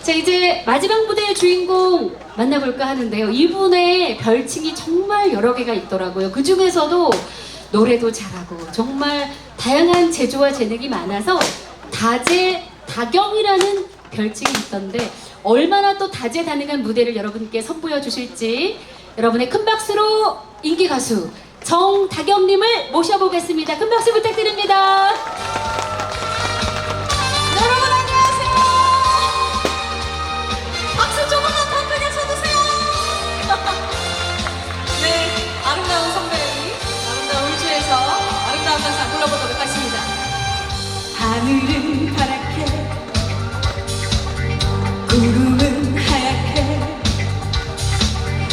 자, 이제 마지막 무대의 주인공 만나볼까 하는데요. 이분의 별칭이 정말 여러 개가 있더라고요. 그 중에서도 노래도 잘하고 정말 다양한 재주와 재능이 많아서 다재다경이라는 별칭이 있던데 얼마나 또 다재다능한 무대를 여러분께 선보여 주실지 여러분의 큰 박수로 인기 가수 정다경님을 모셔보겠습니다. 큰 박수 부탁드립니다. 여러분 안녕하세요. 박수 조금만 더 크게 쳐주세요. 네, 아름다운 선배님, 아름다운 울주에서 아름다운 가사 불러보도록 하겠습니다. 하늘은 파랗게 구름은 하얗게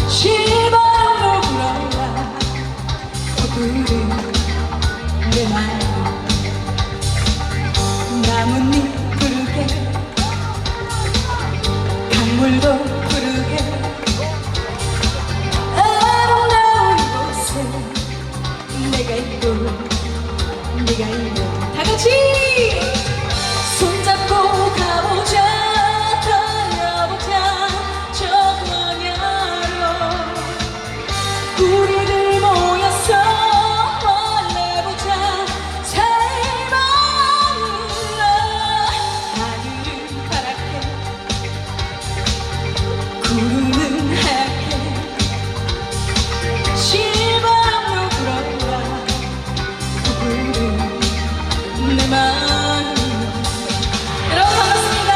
시바람도 불어와 부른 내 마음 나뭇잎 푸르게 강물도 푸르게 아름다운 곳에 내가 있고 네가 있고 다같이 손잡고 가보자 달려보자 저 너냐로 우리들 모여서 달래보자 삶아으로 하늘은 파랗게 구름은 하얗게 실바람도 불어와 부른 내 마음. 여러분 반갑습니다.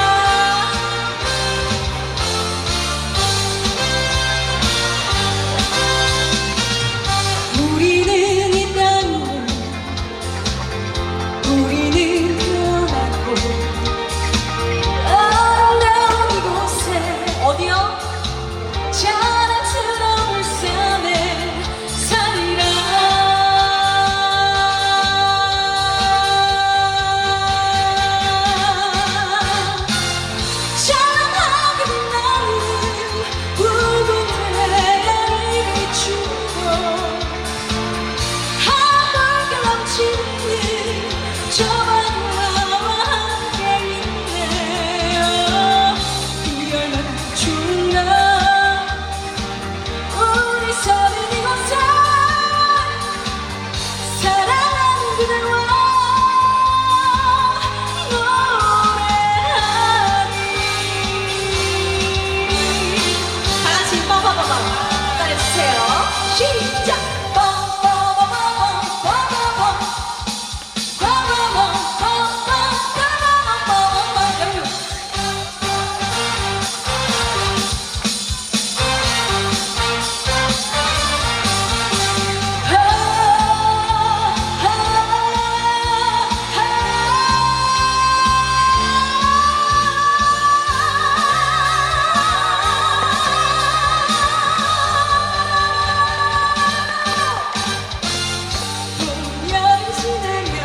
우리는 이 땅에 우리는 태어났고 아름다운 이곳에 어디요? 자랑스러운 울산에 살리라. 찬란하게 빛나는 붉은 태양을 비추고 하늘게 넘치는 저 바다와 함께 있네요. 이 얼마나 좋은가 우리 사는 이곳에 사랑하는 그대와 다같이 빠바바바 따라해주세요. 시작! 빠바바바밤, 빠바밤, 빠바밤, 빠바밤, 빠바밤. 여러분. 봄여름 지나면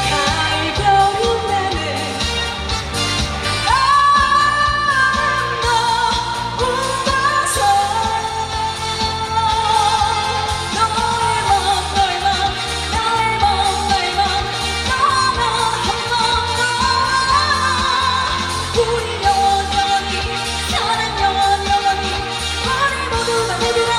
가을 겨울이 나네. 아름다운 운다서 너의 맘 나의 맘 너나 한 번 더 우리 영원히 사랑 영원히 우리 모두 다 내들어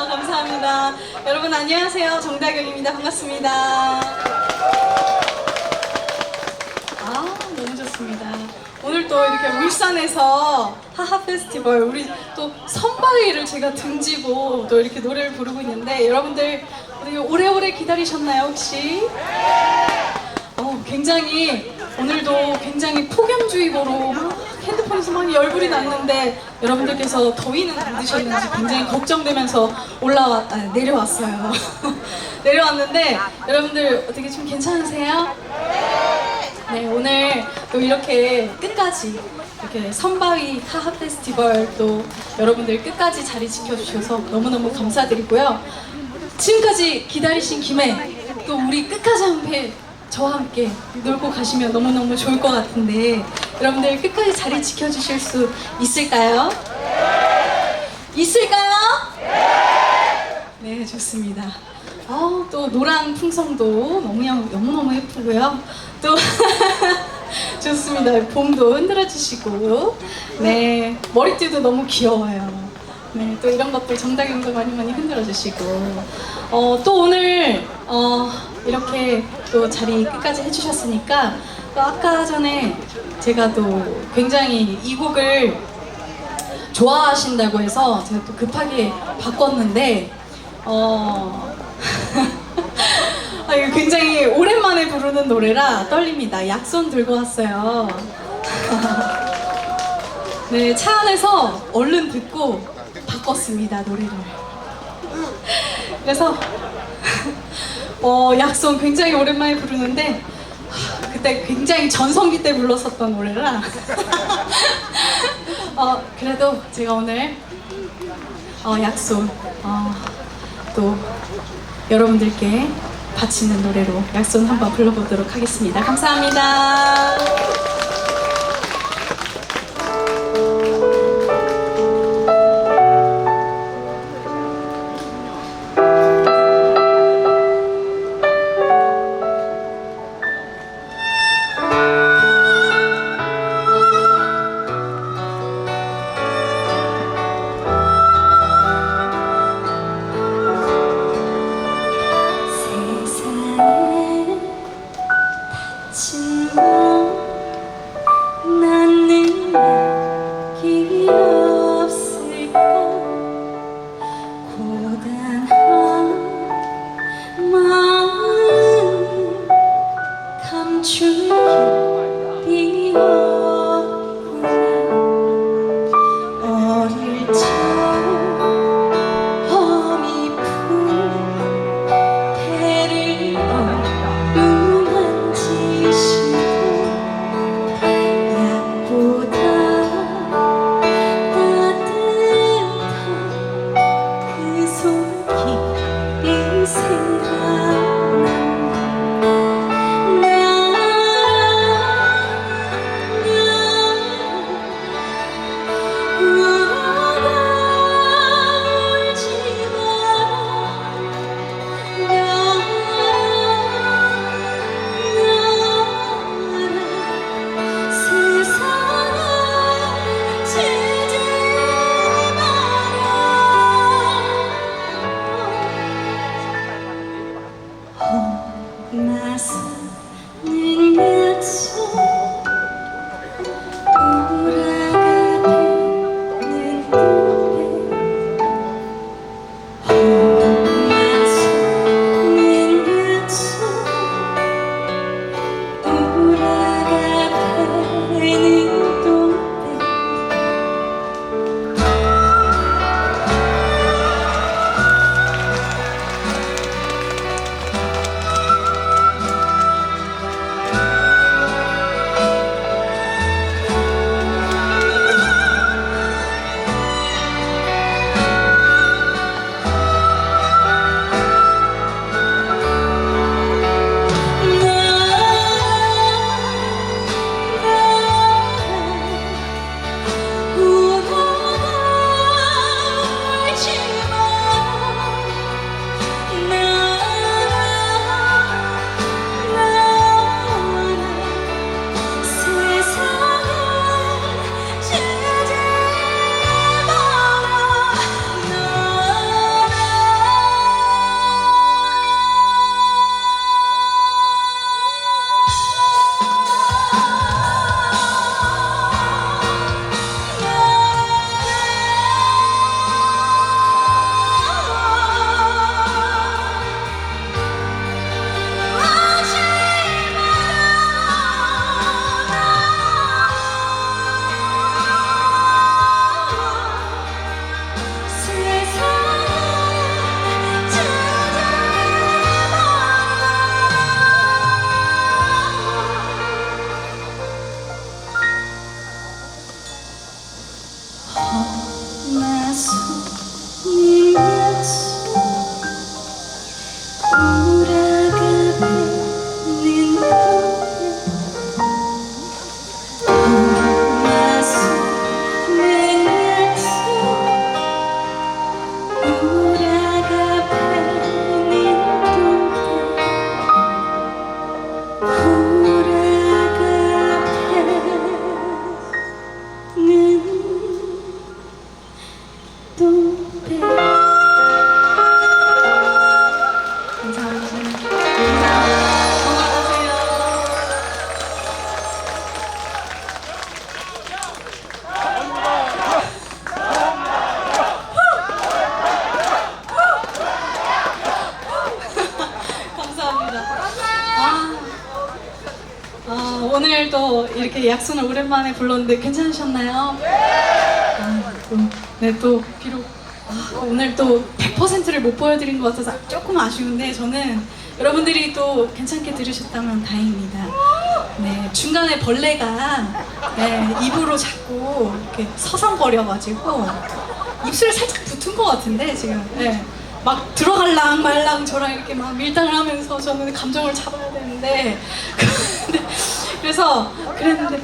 감사합니다. 여러분 안녕하세요. 정다경입니다. 반갑습니다. 너무 좋습니다. 오늘 또 이렇게 울산에서 하하 페스티벌 우리 또 선바위를 제가 등지고 또 이렇게 노래를 부르고 있는데 여러분들 되게 오래오래 기다리셨나요 혹시? 굉장히 오늘도 굉장히 폭염주의보로 막 핸드폰에서 막 열불이 났는데 여러분들께서 더위는 안 드셨는지 굉장히 걱정되면서 내려왔어요. 내려왔는데 여러분들 어떻게 좀 괜찮으세요? 네, 오늘 또 이렇게 끝까지 이렇게 선바위 하하 페스티벌 또 여러분들 끝까지 자리 지켜주셔서 너무너무 감사드리고요. 지금까지 기다리신 김에 또 우리 끝까지 함께 저와 함께 놀고 가시면 너무너무 좋을 것 같은데 여러분들 끝까지 자리 지켜주실 수 있을까요? 있을까요? 네, 좋습니다. 또 노란 풍성도 너무너무 예쁘고요. 또 좋습니다. 봄도 흔들어주시고, 네, 머리띠도 너무 귀여워요. 네, 또 이런 것들 정다경도 많이 흔들어주시고, 또 오늘 이렇게 또 자리 끝까지 해주셨으니까 또 아까 전에 제가 또 굉장히 이 곡을 좋아하신다고 해서 제가 또 급하게 바꿨는데 이거 굉장히 오랜만에 부르는 노래라 떨립니다. 약손 들고 왔어요. 네, 차 안에서 얼른 듣고 바꿨습니다, 노래를. 그래서 약손 굉장히 오랜만에 부르는데 그때 굉장히 전성기 때 불렀었던 노래라 그래도 제가 오늘 약손 또 여러분들께 바치는 노래로 약손 한번 불러보도록 하겠습니다. 감사합니다. 나는 약이 없을까 고단한 마음 감출 길이 없구나 어릴 적 어미품 배를 어루만지시고 약보다 따뜻한 그 손길이 생각난다. 나 오늘 또 이렇게 약손을 오랜만에 불렀는데 괜찮으셨나요? 네, 또 비록 오늘 또 100%를 못 보여드린 것 같아서 조금 아쉬운데 저는 여러분들이 또 괜찮게 들으셨다면 다행입니다. 네, 중간에 벌레가 입으로 자꾸 이렇게 서성거려가지고 입술에 살짝 붙은 것 같은데 지금 막 들어갈랑 말랑 저랑 이렇게 막 밀당을 하면서 저는 감정을 잡아야 되는데 그래서 그랬는데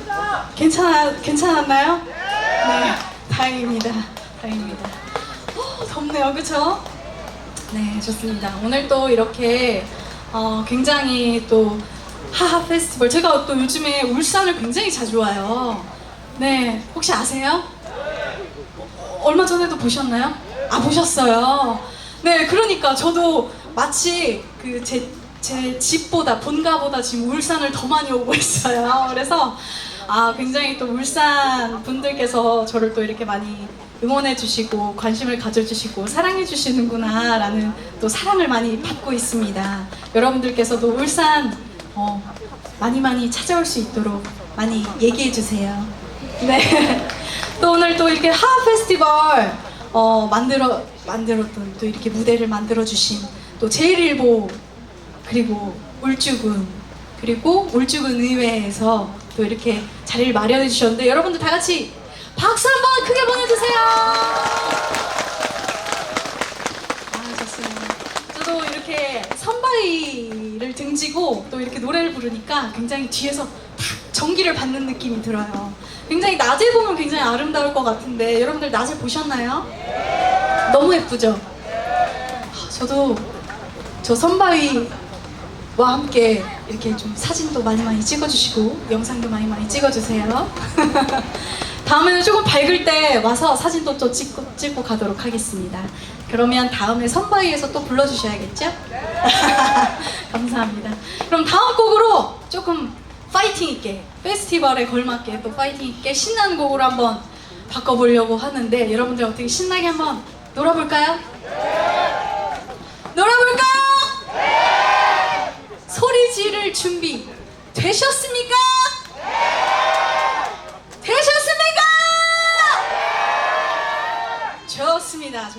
괜찮았나요? 네, 다행입니다. 다행입니다. 덥네요, 그쵸? 네, 좋습니다. 오늘 또 이렇게 굉장히 또 하하 페스티벌, 제가 또 요즘에 울산을 굉장히 자주 와요. 네, 혹시 아세요? 얼마 전에도 보셨나요? 보셨어요. 네, 그러니까 저도 마치 그 제 집보다 본가보다 지금 울산을 더 많이 오고 있어요. 그래서 굉장히 또 울산 분들께서 저를 또 이렇게 많이 응원해 주시고 관심을 가져주시고 사랑해 주시는구나 라는 또 사랑을 많이 받고 있습니다. 여러분들께서도 울산 많이 찾아올 수 있도록 많이 얘기해 주세요. 네. 또 오늘 또 이렇게 하하 페스티벌 만들었던 또 이렇게 무대를 만들어 주신 또 제일일보 그리고 울주군 그리고 울주군 의회에서 또 이렇게 자리를 마련해 주셨는데 여러분들 다 같이 박수 한번 크게 보내주세요. 좋습니다. 저도 이렇게 선바위를 등지고 또 이렇게 노래를 부르니까 굉장히 뒤에서 탁 전기를 받는 느낌이 들어요. 굉장히 낮에 보면 굉장히 아름다울 것 같은데 여러분들 낮에 보셨나요? 너무 예쁘죠? 저도 저 선바위와 함께 이렇게 좀 사진도 많이 찍어주시고 영상도 많이 찍어주세요. 다음에는 조금 밝을 때 와서 사진도 또 찍고 가도록 하겠습니다. 그러면 다음에 선바위에서 또 불러주셔야겠죠? 감사합니다. 그럼 다음 곡으로 조금 파이팅 있게 페스티벌에 걸맞게 또 파이팅 있게 신나는 곡으로 한번 바꿔보려고 하는데 여러분들 어떻게 신나게 한번 놀아볼까요? 놀아볼까요? 소리 지를 준비 되셨습니까? 되셨습니까? 좋습니다.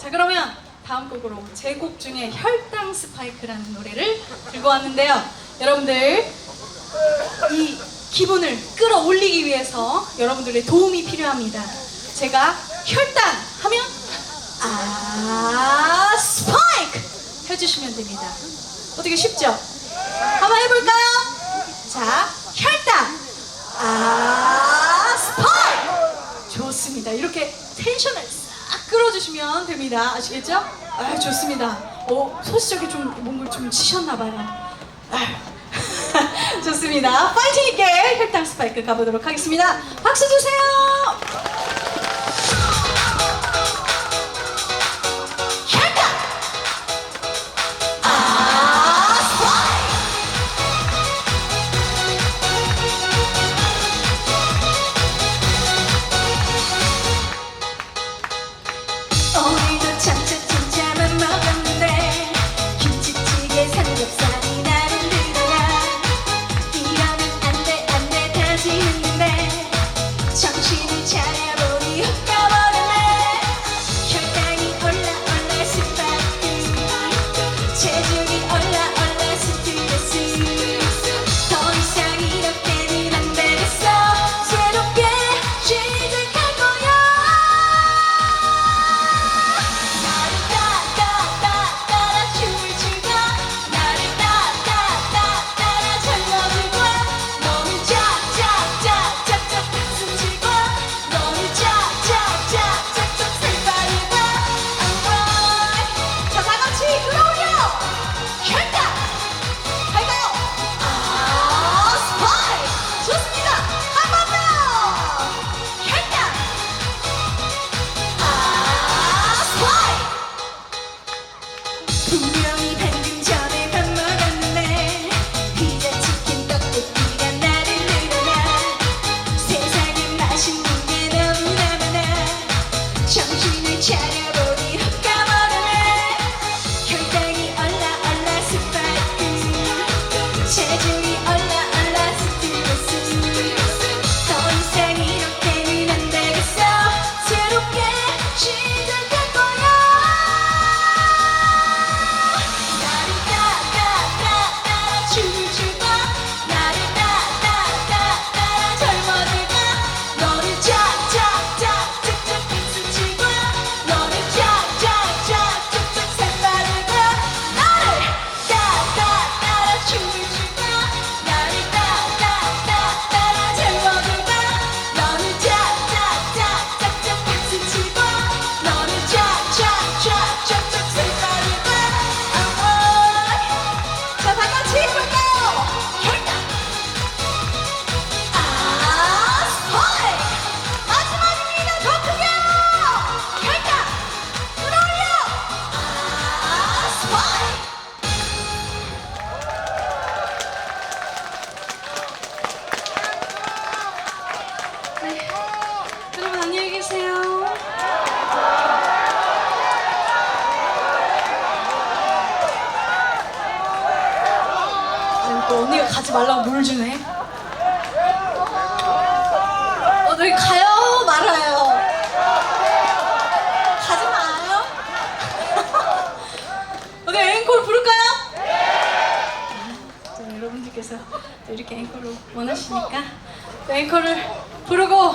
자, 그러면 다음 곡으로 제 곡 중에 혈당 스파이크라는 노래를 들고 왔는데요. 여러분들 이 기분을 끌어올리기 위해서 여러분들의 도움이 필요합니다. 제가 혈당 하면 스파이크 해주시면 됩니다. 어떻게 쉽죠? 한번 해볼까요? 자, 혈당 스파이크! 좋습니다. 이렇게 텐션을 싹 끌어주시면 됩니다. 아시겠죠? 좋습니다. 소시적에 좀 몸을 좀 치셨나봐요. 좋습니다. 파이팅 있게 혈당 스파이크 가보도록 하겠습니다. 박수 주세요. 오늘도 참참참참만 먹었는데 김치찌개 삼겹살이 나를 들어가 이러면 안돼 다시 했는데 정신을 가지 말라고 뭘 주네? 어디 가요? 말아요? 가지 마요? 어디 앵콜 부를까요? 또 여러분들께서 또 이렇게 앵콜을 원하시니까 또 앵콜을 부르고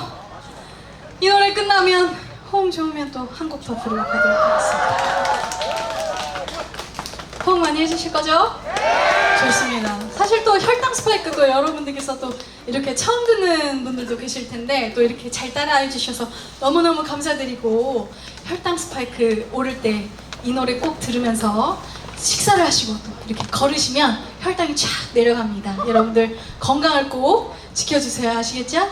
이 노래 끝나면 호응 좋으면 또 한 곡 더 부르고 가도록 하겠습니다. 호응 많이 해주실 거죠? 좋습니다. 사실 또 혈당 스파이크도 여러분들께서 또 이렇게 처음 듣는 분들도 계실 텐데 또 이렇게 잘 따라해 주셔서 너무너무 감사드리고 혈당 스파이크 오를 때 이 노래 꼭 들으면서 식사를 하시고 또 이렇게 걸으시면 혈당이 쫙 내려갑니다. 여러분들 건강을 꼭 지켜주세요. 아시겠죠?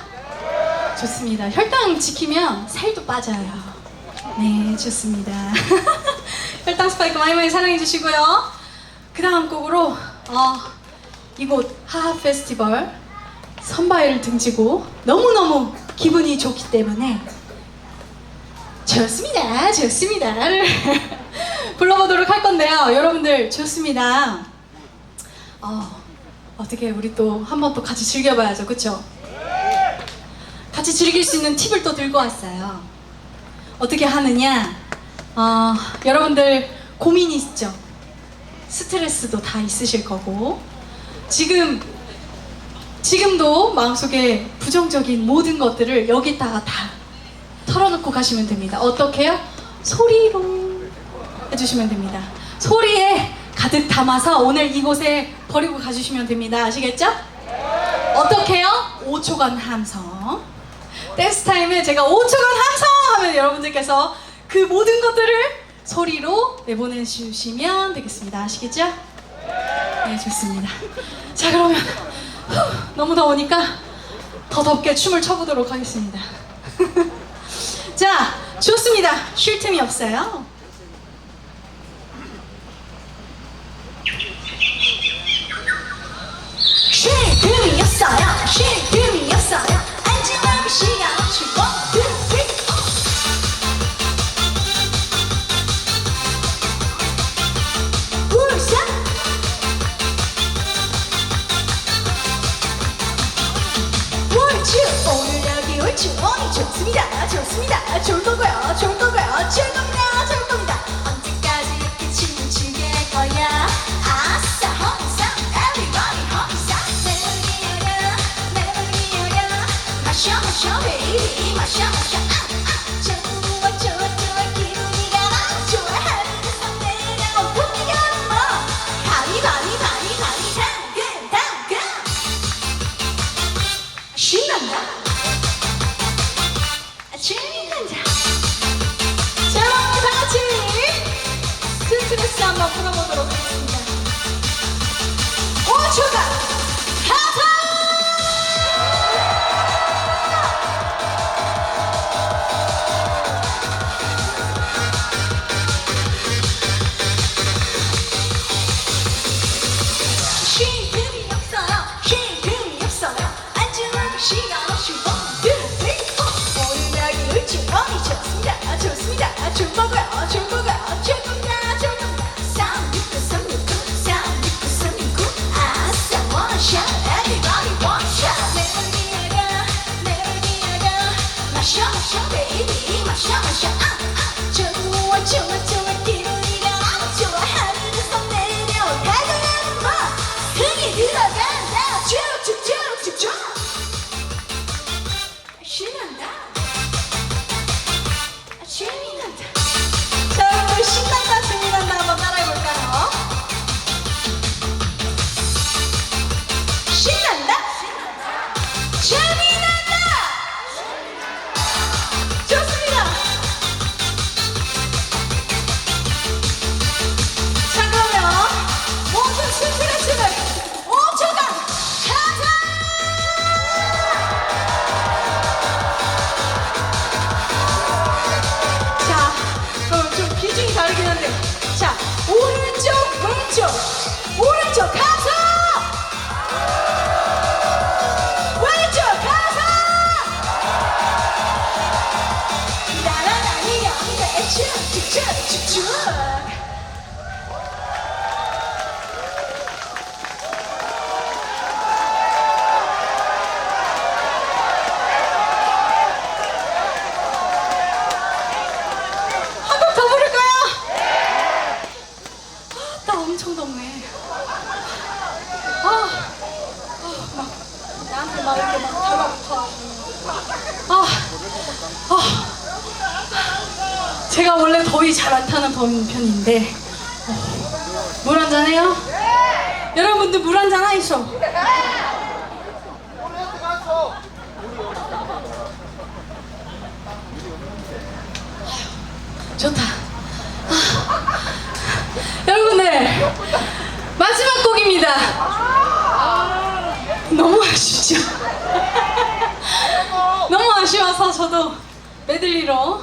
좋습니다. 혈당 지키면 살도 빠져요. 네, 좋습니다. 혈당 스파이크 많이 많이 사랑해 주시고요. 그 다음 곡으로 이곳 하하 페스티벌 선바위를 등지고 너무너무 기분이 좋기 때문에 좋습니다를 불러보도록 할 건데요. 여러분들 좋습니다. 어떻게 우리 또 한 번 또 같이 즐겨봐야죠. 그쵸? 같이 즐길 수 있는 팁을 또 들고 왔어요. 어떻게 하느냐? 여러분들 고민이 있죠? 스트레스도 다 있으실 거고 지금도 마음속에 부정적인 모든 것들을 여기다가 다 털어놓고 가시면 됩니다. 어떻게요? 소리로 해주시면 됩니다. 소리에 가득 담아서 오늘 이곳에 버리고 가주시면 됩니다. 아시겠죠? 어떻게요? 5초간 함성. 댄스 타임에 제가 5초간 함성 하면 여러분들께서 그 모든 것들을 소리로 내보내주시면 되겠습니다. 아시겠죠? 네, 좋습니다. 자, 그러면 너무 더우니까 더 덥게 춤을 춰보도록 하겠습니다. 자, 좋습니다. 쉴 틈이 없어요. 쉴 틈이 없어요. 쉴 틈이 없어요. 안지만 그 시간 없이고 울산 울주 오늘 여기 울주 오니 좋습니다. 좋습니다. 좋을 거고요. 좋을 거고요. 좋을 겁니다. 좋을 겁니다. 언제까지 이렇게 춤을 추게 할 거야? 아싸 홍삼 everybody 홍삼 내 머리여라 마셔 baby 마셔 좋아 기분이 가라 좋아 하늘을 상내려 분위기가 뭐 바리 당근 신난다 신난다 자, 여러분 다 같이 스트레스 한번 풀어보도록 하겠습니다. 5초간 함성! 쉴 틈이 없어요. 쉴 틈이 없어요. 안주하고 시간 없이 오늘 여기 울지 오니 좋습니다. 좋습니다. 좋을 거고요. 좋을 거고요. 좋을 겁니다. 좋을 겁니다. 369 아싸 원샷 everybody 원샷 내 머리여라 마셔 baby 마셔 좋아 기분이 가라 좋아 하늘을 썩내려 다가가는 뭐 흥이 들어간다 쭉쭉쭉쭉쭉 신난다 재미난다 자, 여러분 신난다 재미난다 한번 따라해볼까요? 신난다 재미난다 좋습니다. 자, 그러면 모든 스트레스를 5초간 함성! 자, 그럼 좀 비중이 다르긴 한데, 자, 오른쪽, 왼쪽 함성! 왼쪽 함성! 날아다니는데 쭉쭉쭉쭉 나한테 막 이렇게 막 달라붙어. 아, 제가 원래 더위 잘 안 타는 편인데 물 한잔 해요? 여러분들 물 한잔 하이쇼. 좋다. 여러분들 마지막 곡입니다. 너무 아쉽죠? 너무 아쉬워서 저도 메들리로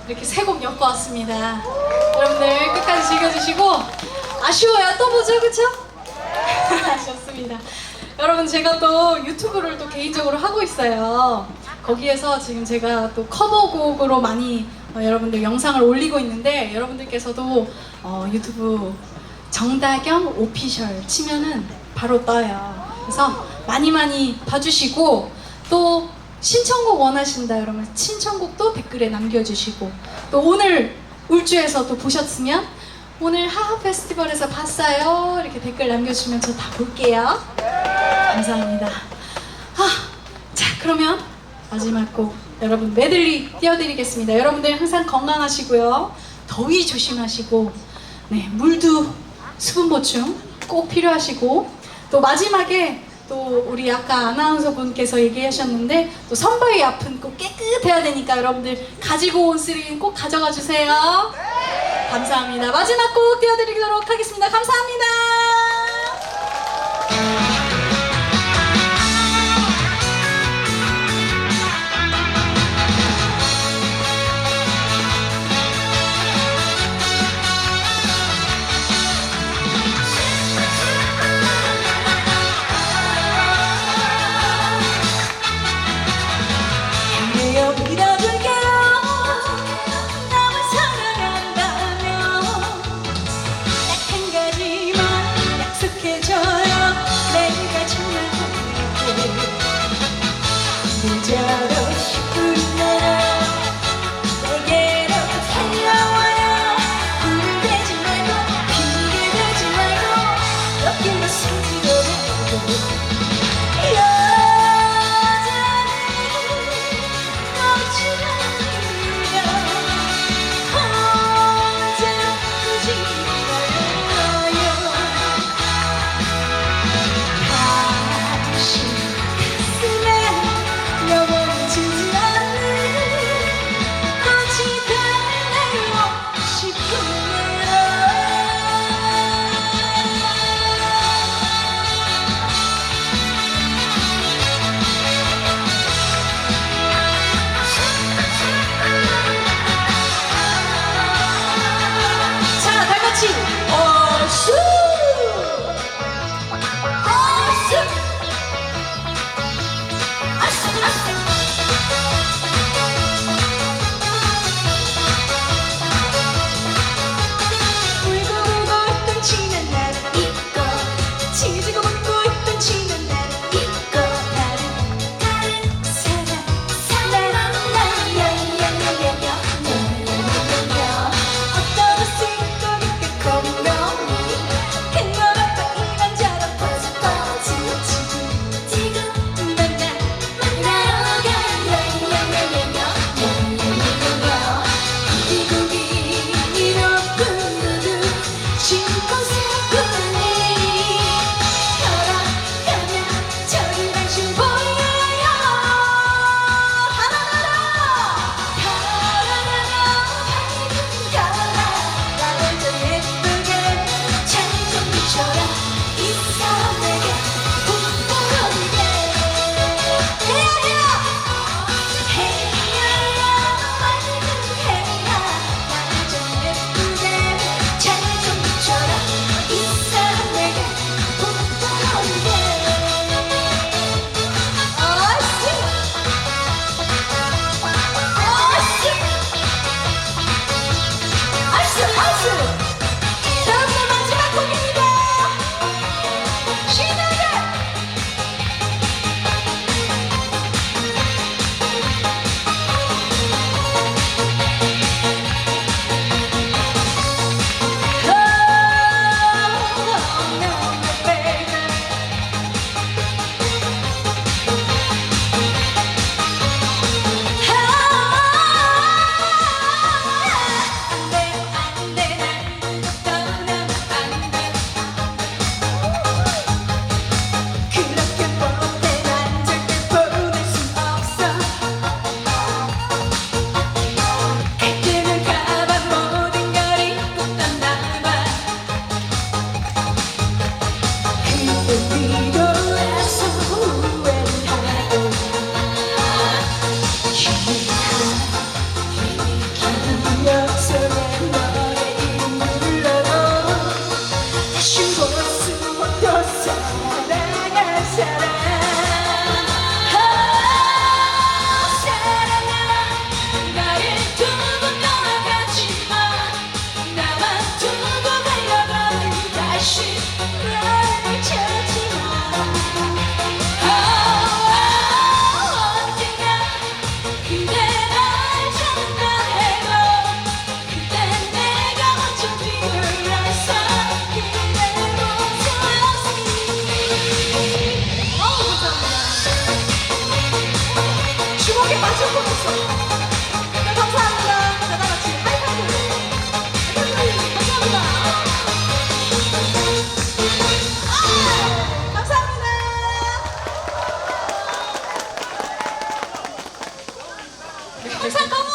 이렇게 세 곡 엮어 왔습니다. 여러분들 끝까지 즐겨주시고 아쉬워요. 또 보죠, 그쵸? 좋습니다. 여러분 제가 또 유튜브를 또 개인적으로 하고 있어요. 거기에서 지금 제가 또 커버곡으로 많이 여러분들 영상을 올리고 있는데 여러분들께서도 유튜브 정다경 오피셜 치면은 바로 떠요. 그래서 많이 많이 봐주시고 또 신청곡 원하신다 여러분 신청곡도 댓글에 남겨주시고 또 오늘 울주에서 또 보셨으면 오늘 하하 페스티벌에서 봤어요 이렇게 댓글 남겨주시면 저 다 볼게요. 감사합니다. 자 그러면 마지막 곡 여러분 메들리 띄워드리겠습니다. 여러분들 항상 건강하시고요. 더위 조심하시고 네 물도 수분 보충 꼭 필요하시고 또 마지막에 또 우리 아까 아나운서 분께서 얘기하셨는데 또 선바위 앞은 꼭 깨끗해야 되니까 여러분들 가지고 온 쓰레기는 꼭 가져가 주세요. 감사합니다. 마지막 곡 띄워드리도록 하겠습니다. 감사합니다. 믿어줄게요. 나만 사랑한다면 딱 한 가지만 약속해줘요. 내가 정말 늦어도 싶은 나라 내게로 달려와요. 후회되지 말고 핑계대지 말고 옆길로 숨지도 말고 항상 검은